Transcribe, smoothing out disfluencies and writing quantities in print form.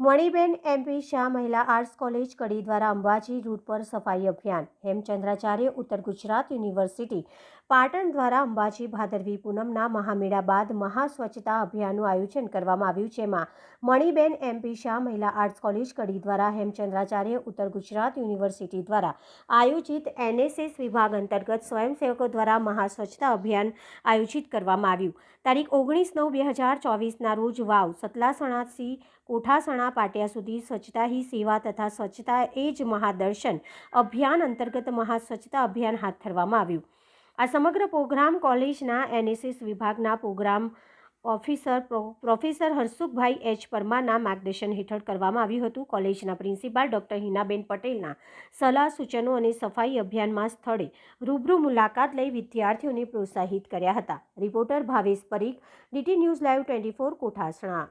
Maniben MP Shah મહિલા arts college કડી દ્વારા Ambaji route પર સફાઈ અભિયાન. હેમચંદ્રાચાર્ય ઉત્તર ગુજરાત યુનિવર્સિટી પાટણ દ્વારા અંબાજી ભાદરવી પૂનમના મહામેળા બાદ મહા સ્વચ્છતા અભિયાનનું આયોજન કરવામાં આવ્યું, જેમાં મણિબેન એમપી શાહ મહિલા આર્ટ્સ કોલેજ કડી દ્વારા હેમચંદ્રાચાર્ય ઉત્તર ગુજરાત યુનિવર્સિટી દ્વારા આયોજિત એનએસએસ વિભાગ અંતર્ગત સ્વયંસેવકો દ્વારા મહા સ્વચ્છતા અભિયાન આયોજિત કરવામાં આવ્યું. તારીખ 19/9/2024ના રોજ વાવ સતલાસણાથી કોઠાસણા પાટિયા સુધી સ્વચ્છતા હી સેવા તથા સ્વચ્છતા એ જ મહાદર્શન અભિયાન અંતર્ગત મહા સ્વચ્છતા અભિયાન હાથ ધરવામાં આવ્યું. આ સમગ્ર પ્રોગ્રામ કોલેજના એનએસએસ વિભાગના programme officer professor Harsukhbhai H પરમારના માર્ગદર્શન હેઠળ કરવામાં આવ્યું હતું. કોલેજના પ્રિન્સિપાલ ડૉક્ટર હિનાબેન પટેલના સલાહ સૂચનો અને સફાઈ અભિયાનમાં સ્થળે રૂબરૂ મુલાકાત લઈ વિદ્યાર્થીઓને પ્રોત્સાહિત કર્યા હતા. Reporter Bhavesh Parikh, DT news live 24 કોઠાસણા.